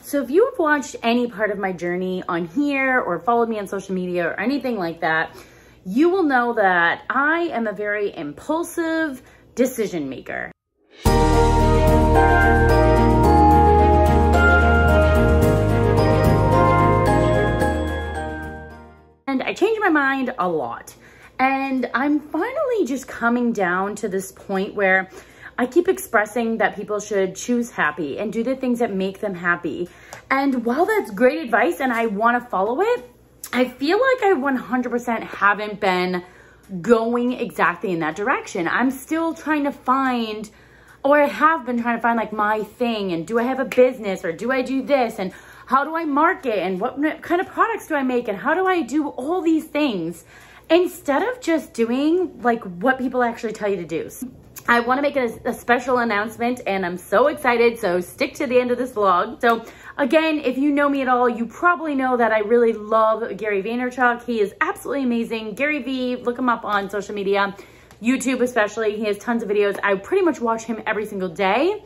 So if you have watched any part of my journey on here or followed me on social media or anything like that, you will know that I am a very impulsive decision maker. And I change my mind a lot. And I'm finally just coming down to this point where I keep expressing that people should choose happy and do the things that make them happy. And while that's great advice and I want to follow it, I feel like I 100% haven't been going exactly in that direction. I'm still trying to find, or I have been trying to find like my thing, and do I have a business, or do I do this, and how do I market, and what kind of products do I make, and how do I do all these things instead of just doing like what people actually tell you to do. I want to make a special announcement, and I'm so excited, so stick to the end of this vlog. So again, if you know me at all, you probably know that I really love Gary Vaynerchuk. He is absolutely amazing. Gary V, look him up on social media, YouTube especially. He has tons of videos. I pretty much watch him every single day,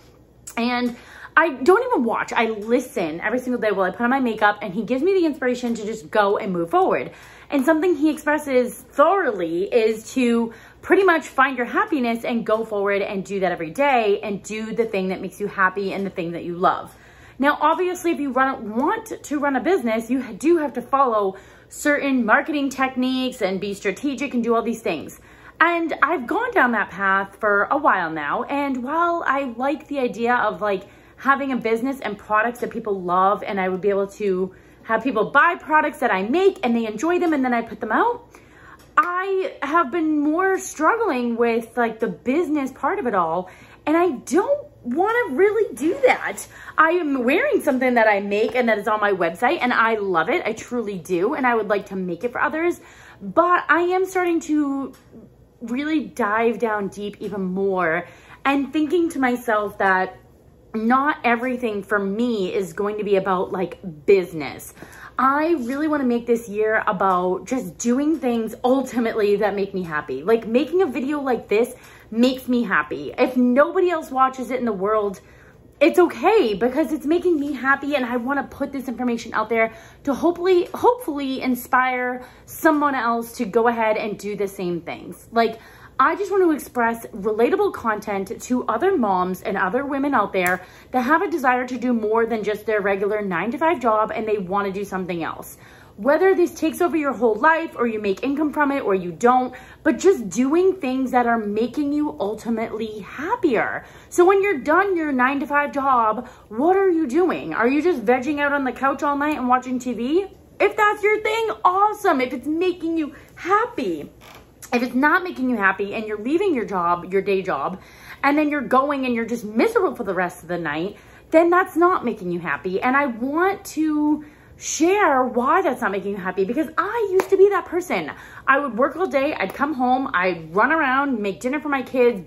and I don't even watch, I listen every single day while I put on my makeup, and he gives me the inspiration to just go and move forward. And something he expresses thoroughly is to pretty much find your happiness and go forward and do that every day and do the thing that makes you happy and the thing that you love. Now, obviously, if you want to run a business, you do have to follow certain marketing techniques and be strategic and do all these things. And I've gone down that path for a while now. And while I like the idea of like having a business and products that people love, and I would be able to have people buy products that I make and they enjoy them and then I put them out, I have been more struggling with like the business part of it all, and I don't want to really do that. I am wearing something that I make and that is on my website, and I love it. I truly do, and I would like to make it for others, but I am starting to really dive down deep even more and thinking to myself that not everything for me is going to be about like business. I really want to make this year about just doing things ultimately that make me happy. Like making a video like this makes me happy. If nobody else watches it in the world, it's okay, because it's making me happy, and I want to put this information out there to hopefully inspire someone else to go ahead and do the same things. Like, I just want to express relatable content to other moms and other women out there that have a desire to do more than just their regular 9-to-5 job, and they want to do something else. Whether this takes over your whole life or you make income from it or you don't, but just doing things that are making you ultimately happier. So when you're done your 9-to-5 job, what are you doing? Are you just vegging out on the couch all night and watching TV? If that's your thing, awesome. If it's making you happy. If it's not making you happy and you're leaving your job, your day job, and then you're going and you're just miserable for the rest of the night, then that's not making you happy. And I want to share why that's not making you happy, because I used to be that person. I would work all day, I'd come home, I'd run around, make dinner for my kids,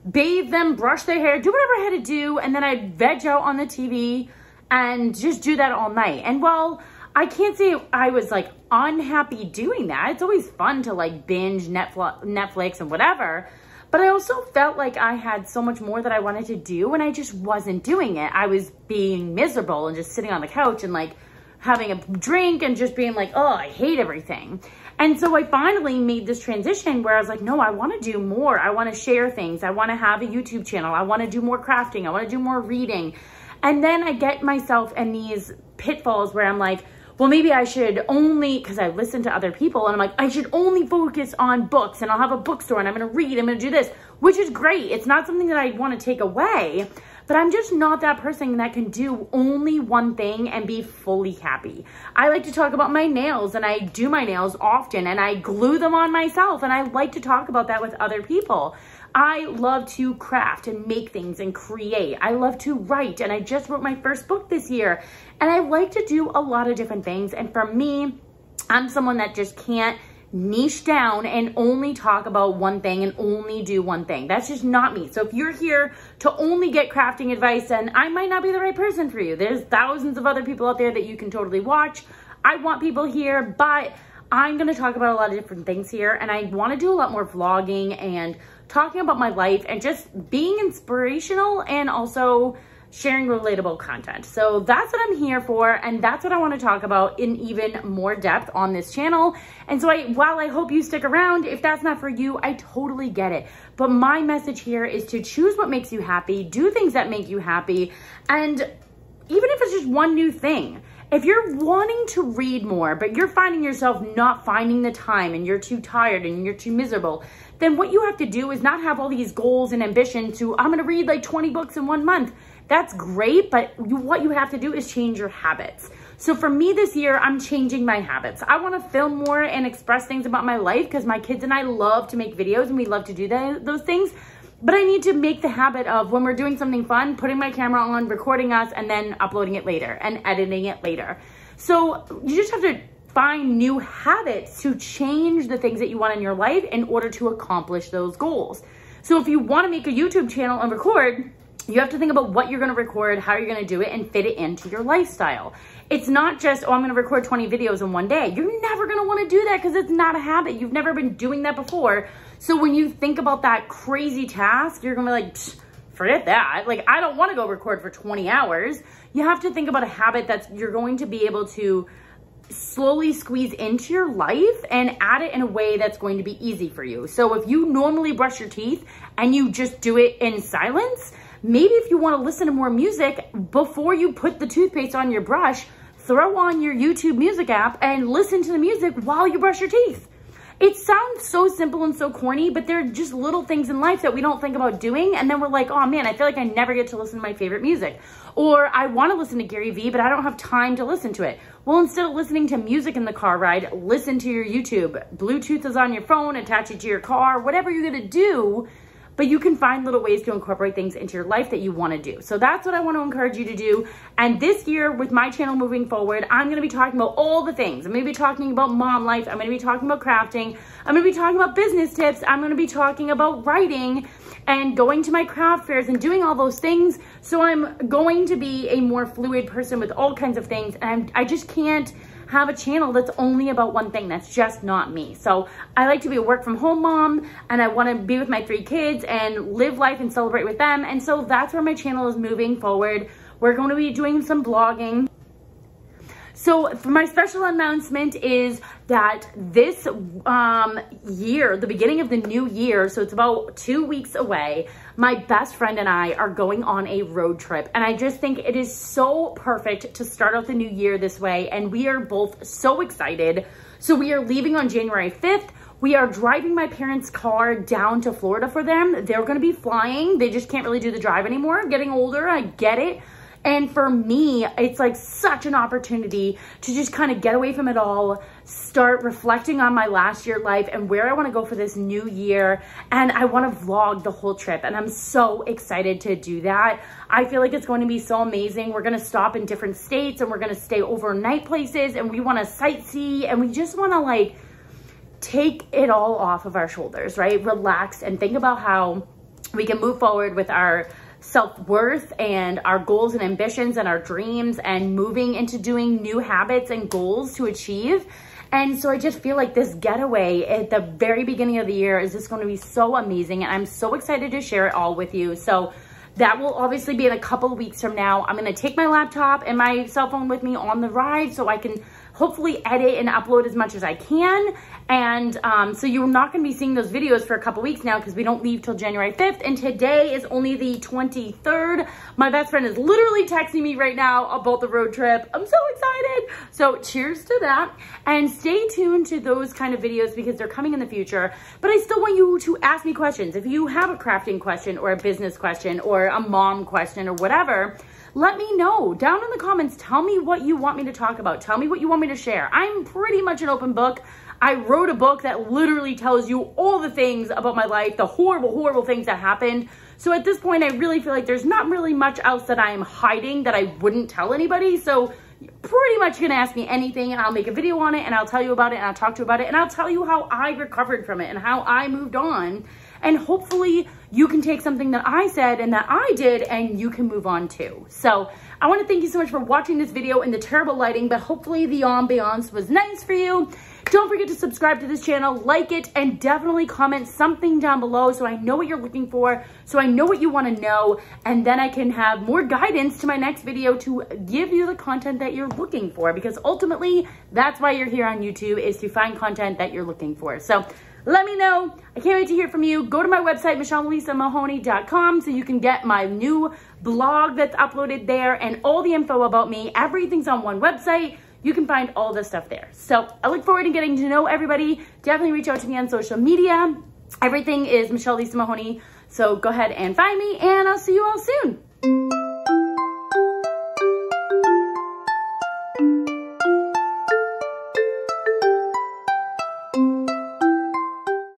bathe them, brush their hair, do whatever I had to do, and then I'd veg out on the TV and just do that all night. And while I can't say I was like unhappy doing that, it's always fun to like binge Netflix and whatever, but I also felt like I had so much more that I wanted to do, and I just wasn't doing it. I was being miserable and just sitting on the couch and like having a drink and just being like, oh, I hate everything. And so I finally made this transition where I was like, no, I want to do more. I want to share things. I want to have a YouTube channel. I want to do more crafting. I want to do more reading. And then I get myself in these pitfalls where I'm like, well, maybe I should only, because I listen to other people, and I'm like, I should only focus on books, and I'll have a bookstore, and I'm going to read, I'm going to do this, which is great. It's not something that I want to take away, but I'm just not that person that can do only one thing and be fully happy. I like to talk about my nails, and I do my nails often, and I glue them on myself, and I like to talk about that with other people. I love to craft and make things and create. I love to write, and I just wrote my first book this year, and I like to do a lot of different things. And for me, I'm someone that just can't niche down and only talk about one thing and only do one thing. That's just not me. So if you're here to only get crafting advice, then I might not be the right person for you. There's thousands of other people out there that you can totally watch. I want people here, but I'm going to talk about a lot of different things here, and I want to do a lot more vlogging and talking about my life and just being inspirational, and also sharing relatable content. So that's what I'm here for, and that's what I want to talk about in even more depth on this channel. And so while I hope you stick around, if that's not for you, I totally get it. But my message here is to choose what makes you happy, do things that make you happy, and even if it's just one new thing. If you're wanting to read more, but you're finding yourself not finding the time and you're too tired and you're too miserable, then what you have to do is not have all these goals and ambitions to, I'm gonna read like 20 books in 1 month. That's great, but what you have to do is change your habits. So for me this year, I'm changing my habits. I wanna film more and express things about my life because my kids and I love to make videos and we love to do those things. But I need to make the habit of when we're doing something fun, putting my camera on, recording us, and then uploading it later and editing it later. So you just have to find new habits to change the things that you want in your life in order to accomplish those goals. So if you want to make a YouTube channel and record, you have to think about what you're going to record, how you're going to do it, and fit it into your lifestyle. It's not just, oh, I'm going to record 20 videos in one day. You're never going to want to do that because it's not a habit. You've never been doing that before. So when you think about that crazy task, you're going to be like, forget that. Like, I don't want to go record for 20 hours. You have to think about a habit that you're going to be able to slowly squeeze into your life and add it in a way that's going to be easy for you. So if you normally brush your teeth and you just do it in silence, maybe if you want to listen to more music before you put the toothpaste on your brush, throw on your YouTube music app and listen to the music while you brush your teeth. It sounds so simple and so corny, but they're just little things in life that we don't think about doing. And then we're like, oh man, I feel like I never get to listen to my favorite music. Or I want to listen to Gary Vee, but I don't have time to listen to it. Well, instead of listening to music in the car ride, listen to your YouTube. Bluetooth is on your phone, attach it to your car, whatever you're going to do. But you can find little ways to incorporate things into your life that you want to do. So that's what I want to encourage you to do. And this year with my channel moving forward, I'm going to be talking about all the things. I'm going to be talking about mom life. I'm going to be talking about crafting. I'm going to be talking about business tips. I'm going to be talking about writing and going to my craft fairs and doing all those things. So I'm going to be a more fluid person with all kinds of things. And I just can't have a channel that's only about one thing. That's just not me. So I like to be a work from home mom, and I want to be with my 3 kids and live life and celebrate with them. And so that's where my channel is moving forward. We're going to be doing some blogging. So for my special announcement is that this year, the beginning of the new year, so it's about 2 weeks away, my best friend and I are going on a road trip. And I just think it is so perfect to start out the new year this way. And we are both so excited. So we are leaving on January 5th. We are driving my parents' car down to Florida for them. They're going to be flying. They just can't really do the drive anymore. Getting older, I get it. And for me, it's like such an opportunity to just kind of get away from it all, start reflecting on my last year life and where I want to go for this new year. And I want to vlog the whole trip. And I'm so excited to do that. I feel like it's going to be so amazing. We're going to stop in different states and we're going to stay overnight places and we want to sightsee and we just want to like take it all off of our shoulders, right? Relax and think about how we can move forward with our self-worth and our goals and ambitions and our dreams and moving into doing new habits and goals to achieve. And so I just feel like this getaway at the very beginning of the year is just going to be so amazing. And I'm so excited to share it all with you. So that will obviously be in a couple of weeks from now. I'm going to take my laptop and my cell phone with me on the ride so I can hopefully edit and upload as much as I can. And so you're not going to be seeing those videos for a couple weeks now because we don't leave till January 5th. And today is only the 23rd. My best friend is literally texting me right now about the road trip. I'm so excited. So cheers to that. And stay tuned to those kind of videos because they're coming in the future. But I still want you to ask me questions. If you have a crafting question or a business question or a mom question or whatever, let me know down in the comments. Tell me what you want me to talk about. Tell me what you want me to share. I'm pretty much an open book. I wrote a book that literally tells you all the things about my life, the horrible, horrible things that happened. So at this point, I really feel like there's not really much else that I am hiding that I wouldn't tell anybody. So you're pretty much gonna ask me anything and I'll make a video on it and I'll tell you about it and I'll talk to you about it and I'll tell you how I recovered from it and how I moved on. And hopefully you can take something that I said and that I did and you can move on too. So I want to thank you so much for watching this video in the terrible lighting, but hopefully the ambiance was nice for you. Don't forget to subscribe to this channel, like it, and definitely comment something down below so I know what you're looking for, so I know what you want to know, and then I can have more guidance to my next video to give you the content that you're looking for, because ultimately that's why you're here on YouTube, is to find content that you're looking for. So let me know. I can't wait to hear from you. Go to my website, michellelisamahoneycom, so you can get my new blog that's uploaded there and all the info about me. Everything's on one website. You can find all this stuff there. So I look forward to getting to know everybody. Definitely reach out to me on social media. Everything is Michelle Lisa Mahoney. So go ahead and find me, and I'll see you all soon.